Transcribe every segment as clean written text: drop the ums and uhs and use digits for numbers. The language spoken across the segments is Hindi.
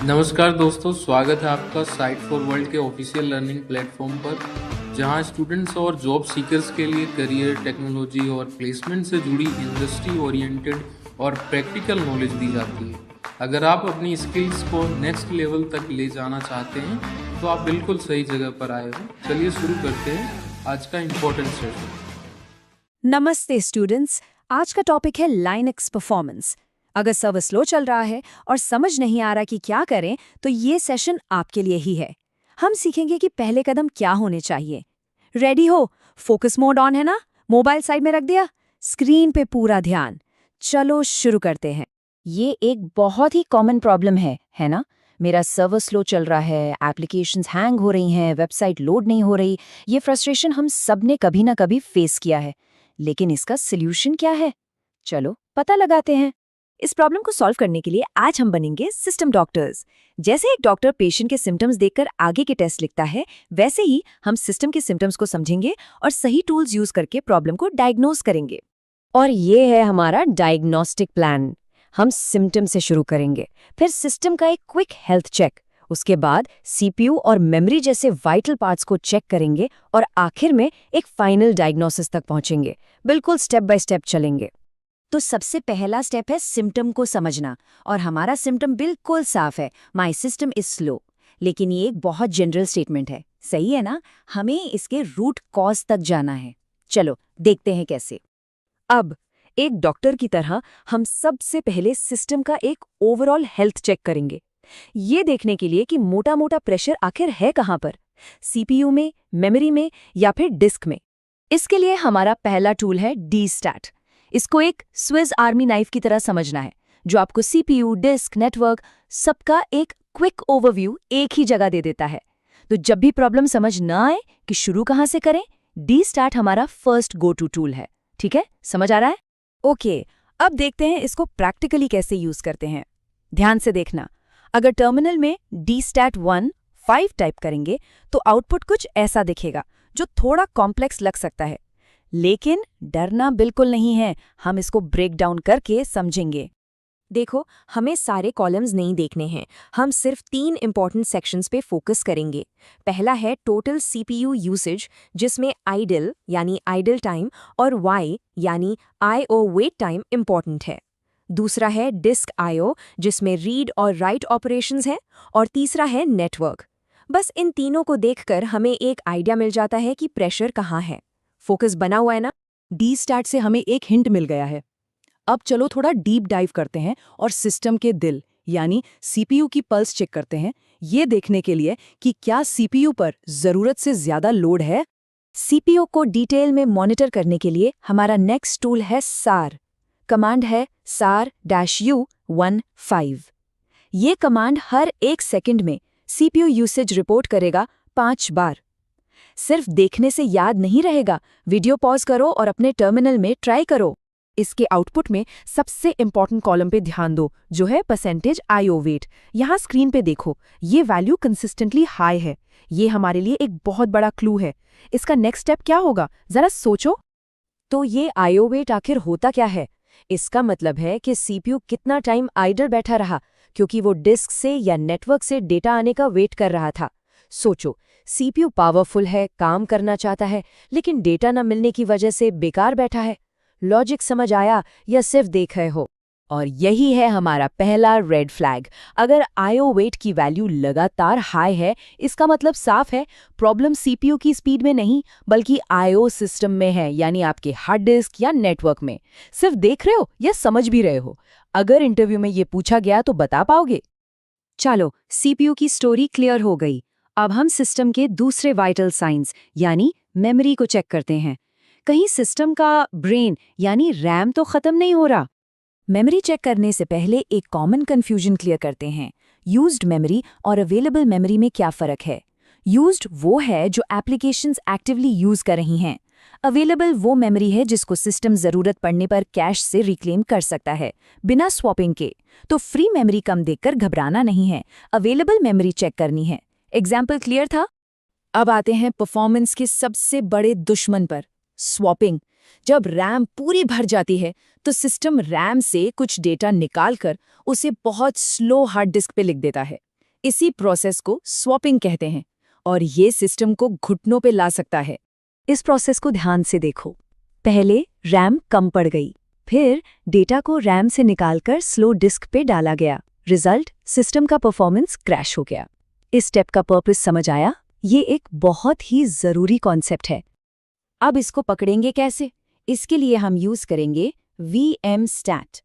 नमस्कार दोस्तों, स्वागत है आपका साइट फॉर वर्ल्ड के ऑफिशियल लर्निंग प्लेटफॉर्म पर, जहां स्टूडेंट्स और जॉब सीकर्स के लिए करियर, टेक्नोलॉजी और प्लेसमेंट से जुड़ी इंडस्ट्री ओरिएंटेड और प्रैक्टिकल नॉलेज दी जाती है। अगर आप अपनी स्किल्स को नेक्स्ट लेवल तक ले जाना चाहते हैं तो आप बिल्कुल सही जगह पर आए हो। चलिए शुरू करते हैं आज का इम्पोर्टेंट सेशन। नमस्ते स्टूडेंट्स, आज का टॉपिक है लाइनक्स परफॉर्मेंस। अगर सर्वर स्लो चल रहा है और समझ नहीं आ रहा कि क्या करें, तो ये सेशन आपके लिए ही है। हम सीखेंगे कि पहले कदम क्या होने चाहिए। रेडी हो? फोकस मोड ऑन है ना? मोबाइल साइड में रख दिया? स्क्रीन पे पूरा ध्यान। चलो शुरू करते हैं। ये एक बहुत ही कॉमन प्रॉब्लम है ना? मेरा सर्वर स्लो चल रहा है, एप्लीकेशंस हैंग हो रही हैं, वेबसाइट लोड नहीं हो रही। ये फ्रस्ट्रेशन हम सब ने कभी ना कभी फेस किया है, लेकिन इसका सॉल्यूशन क्या है? चलो पता लगाते हैं। इस प्रॉब्लम को सॉल्व करने के लिए आज हम बनेंगे सिस्टम डॉक्टर्स। जैसे एक डॉक्टर पेशेंट के सिम्टम्स देखकर आगे के टेस्ट लिखता है, वैसे ही हम सिस्टम के सिम्टम्स को समझेंगे और सही टूल्स यूज करके प्रॉब्लम को डायग्नोज करेंगे। और ये है हमारा डायग्नोस्टिक प्लान। हम सिम्टम से शुरू करेंगे, फिर सिस्टम का एक क्विक हेल्थ चेक, उसके बाद सीपीयू और मेमोरी जैसे वाइटल पार्ट्स को चेक करेंगे और आखिर में एक फाइनल डायग्नोसिस तक पहुंचेंगे। बिल्कुल स्टेप बाय स्टेप चलेंगे। तो सबसे पहला स्टेप है सिम्टम को समझना, और हमारा सिम्टम बिल्कुल साफ है, माय सिस्टम इज स्लो। लेकिन ये एक बहुत जनरल स्टेटमेंट है, सही है ना? हमें इसके रूट कॉज तक जाना है। चलो देखते हैं कैसे। अब एक डॉक्टर की तरह हम सबसे पहले सिस्टम का एक ओवरऑल हेल्थ चेक करेंगे, ये देखने के लिए कि मोटा मोटा प्रेशर आखिर है कहाँ पर, सीपीयू में, मेमोरी में या फिर डिस्क में। इसके लिए हमारा पहला टूल है डी-स्टैट। इसको एक स्विस आर्मी नाइफ की तरह समझना है, जो आपको सीपीयू, डिस्क, नेटवर्क सबका एक क्विक ओवरव्यू एक ही जगह दे देता है। तो जब भी प्रॉब्लम समझ न आए कि शुरू कहाँ से करें, डी-स्टैट हमारा फर्स्ट गो टू टूल है। ठीक है, समझ आ रहा है? ओके, अब देखते हैं इसको प्रैक्टिकली कैसे यूज करते हैं। ध्यान से देखना। अगर टर्मिनल में dstat1 5 टाइप करेंगे तो आउटपुट कुछ ऐसा दिखेगा, जो थोड़ा कॉम्प्लेक्स लग सकता है। लेकिन डरना बिल्कुल नहीं है, हम इसको ब्रेक डाउन करके समझेंगे। देखो, हमें सारे कॉलम्स नहीं देखने हैं, हम सिर्फ 3 इंपॉर्टेंट सेक्शंस पे फोकस करेंगे। पहला है टोटल सीपीयू यूसेज, जिसमें आइडल यानी आइडल टाइम और वाई यानी आईओ वेट टाइम इंपॉर्टेंट है। दूसरा है डिस्क आईओ, जिसमें रीड और राइट ऑपरेशंस हैं, और तीसरा है नेटवर्क। बस इन तीनों को देखकर हमें एक आइडिया मिल जाता है कि प्रेशर कहाँ है। फोकस बना हुआ है ना? डी-स्टैट से हमें एक हिंट मिल गया है। अब चलो थोड़ा डीप डाइव करते हैं और सिस्टम के दिल यानी सीपीयू की पल्स चेक करते हैं, ये देखने के लिए कि क्या सीपीयू पर जरूरत से ज्यादा लोड है। सीपीयू को डिटेल में मॉनिटर करने के लिए हमारा नेक्स्ट टूल है सार। कमांड है sar-u15। ये कमांड हर 1 सेकंड में सीपीयू यूसेज रिपोर्ट करेगा 5 बार। सिर्फ देखने से याद नहीं रहेगा, वीडियो पॉज करो और अपने टर्मिनल में ट्राई करो। इसके आउटपुट में सबसे इंपॉर्टेंट कॉलम पे ध्यान दो, जो है परसेंटेज आईओ वेट। यहाँ स्क्रीन पे देखो, ये वैल्यू कंसिस्टेंटली हाई है। ये हमारे लिए एक बहुत बड़ा क्लू है। इसका नेक्स्ट स्टेप क्या होगा, जरा सोचो। तो ये आईओ वेट आखिर होता क्या है? इसका मतलब है कि सीपीयू कितना टाइम आइडल बैठा रहा, क्योंकि वो डिस्क से या नेटवर्क से डेटा आने का वेट कर रहा था। सोचो, सीपीयू पावरफुल है, काम करना चाहता है, लेकिन डेटा न मिलने की वजह से बेकार बैठा है। लॉजिक समझ आया या सिर्फ देख रहे हो? और यही है हमारा पहला रेड फ्लैग। अगर आईओ वेट की वैल्यू लगातार हाई है, इसका मतलब साफ है, प्रॉब्लम सीपीयू की स्पीड में नहीं बल्कि आईओ सिस्टम में है, यानी आपके हार्ड डिस्क या नेटवर्क में। सिर्फ देख रहे हो या समझ भी रहे हो? अगर इंटरव्यू में ये पूछा गया तो बता पाओगे? चलो, सीपीयू की स्टोरी क्लियर हो गई। अब हम सिस्टम के दूसरे वाइटल साइंस यानी मेमोरी को चेक करते हैं। कहीं सिस्टम का ब्रेन यानी रैम तो खत्म नहीं हो रहा। मेमोरी चेक करने से पहले एक कॉमन कंफ्यूजन क्लियर करते हैं। यूज्ड मेमोरी और अवेलेबल मेमोरी में क्या फ़र्क है? यूज्ड वो है जो एप्लीकेशंस एक्टिवली यूज कर रही हैं। अवेलेबल वो मेमोरी है जिसको सिस्टम ज़रूरत पड़ने पर कैश से रिक्लेम कर सकता है, बिना स्वैपिंग के। तो फ्री मेमोरी कम देखकर घबराना नहीं है, अवेलेबल मेमोरी चेक करनी है। एग्जाम्पल क्लियर था? अब आते हैं परफॉर्मेंस के सबसे बड़े दुश्मन पर, स्वैपिंग। जब रैम पूरी भर जाती है तो सिस्टम रैम से कुछ डेटा निकालकर उसे बहुत स्लो हार्ड डिस्क पे लिख देता है। इसी प्रोसेस को स्वैपिंग कहते हैं और ये सिस्टम को घुटनों पे ला सकता है। इस प्रोसेस को ध्यान से देखो। पहले रैम कम पड़ गई, फिर डेटा को रैम से निकालकर स्लो डिस्क पे डाला गया। रिजल्ट, सिस्टम का परफॉर्मेंस क्रैश हो गया। इस स्टेप का पर्पस समझ आया? ये एक बहुत ही जरूरी कॉन्सेप्ट है। अब इसको पकड़ेंगे कैसे? इसके लिए हम यूज करेंगे VMstat।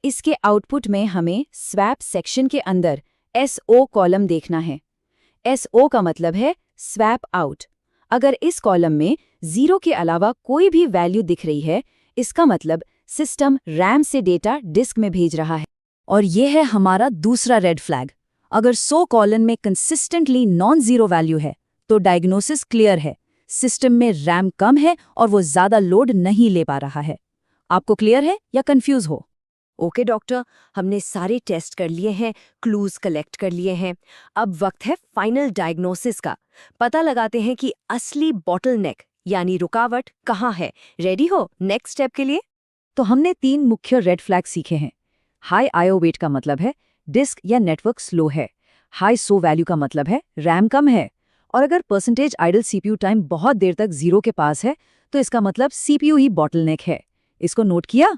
इसके आउटपुट में हमें स्वैप सेक्शन के अंदर SO कॉलम देखना है। SO का मतलब है स्वैप आउट। अगर इस कॉलम में 0 के अलावा कोई भी वैल्यू दिख रही है, इसका मतलब सिस्टम रैम से डेटा डिस्क में भेज रहा है। और ये है हमारा दूसरा रेड फ्लैग। अगर 100 कॉलन में कंसिस्टेंटली नॉन जीरो वैल्यू है तो डायग्नोसिस क्लियर है, सिस्टम में रैम कम है और वो ज्यादा लोड नहीं ले पा रहा है। आपको क्लियर है या कंफ्यूज हो? ओके डॉक्टर, हमने सारे टेस्ट कर लिए हैं, क्लूज कलेक्ट कर लिए हैं। अब वक्त है फाइनल डायग्नोसिस का। पता लगाते हैं कि असली बॉटलनेक यानी रुकावट कहाँ है। रेडी हो नेक्स्ट स्टेप के लिए? तो हमने 3 मुख्य रेड फ्लैग सीखे हैं। हाई आईओ वेट का मतलब है डिस्क या नेटवर्क स्लो है। हाई सो वैल्यू का मतलब है रैम कम है। और अगर परसेंटेज आइडल सीपीयू टाइम बहुत देर तक 0 के पास है तो इसका मतलब सीपीयू ही बॉटलनेक है। इसको नोट किया?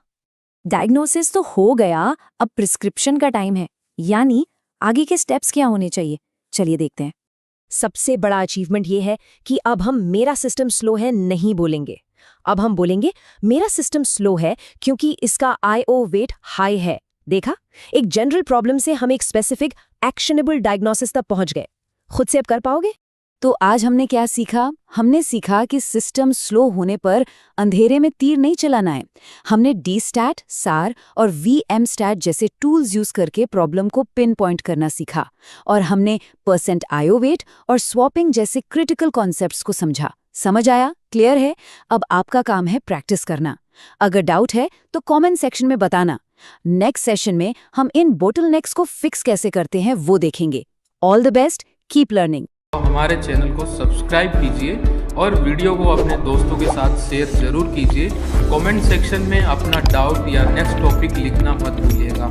डायग्नोसिस तो हो गया, अब प्रिस्क्रिप्शन का टाइम है, यानी आगे के स्टेप्स क्या होने चाहिए। चलिए देखते हैं। सबसे बड़ा अचीवमेंट ये है कि अब हम मेरा सिस्टम स्लो है नहीं बोलेंगे। अब हम बोलेंगे मेरा सिस्टम स्लो है क्योंकि इसका आईओ वेट हाई है। देखा, एक जनरल प्रॉब्लम से हम एक स्पेसिफिक एक्शनेबल डायग्नोसिस तक पहुंच गए। खुद से अब कर पाओगे? तो आज हमने क्या सीखा? हमने सीखा कि सिस्टम स्लो होने पर अंधेरे में तीर नहीं चलाना है। हमने DStat, SAR और VMstat जैसे टूल्स यूज करके प्रॉब्लम को पिन पॉइंट करना सीखा। और हमने परसेंट आईओ वेट और स्वैपिंग जैसे क्रिटिकल कॉन्सेप्ट्स को समझा। समझ आया? क्लियर है? अब आपका काम है प्रैक्टिस करना। अगर डाउट है तो कमेंट सेक्शन में बताना। नेक्स्ट सेशन में हम इन बोटलनेक्स को फिक्स कैसे करते हैं वो देखेंगे। All the best, keep learning. हमारे चैनल को सब्सक्राइब कीजिए और वीडियो को अपने दोस्तों के साथ शेयर जरूर कीजिए। कमेंट सेक्शन में अपना डाउट या नेक्स्ट टॉपिक लिखना मत भूलिएगा।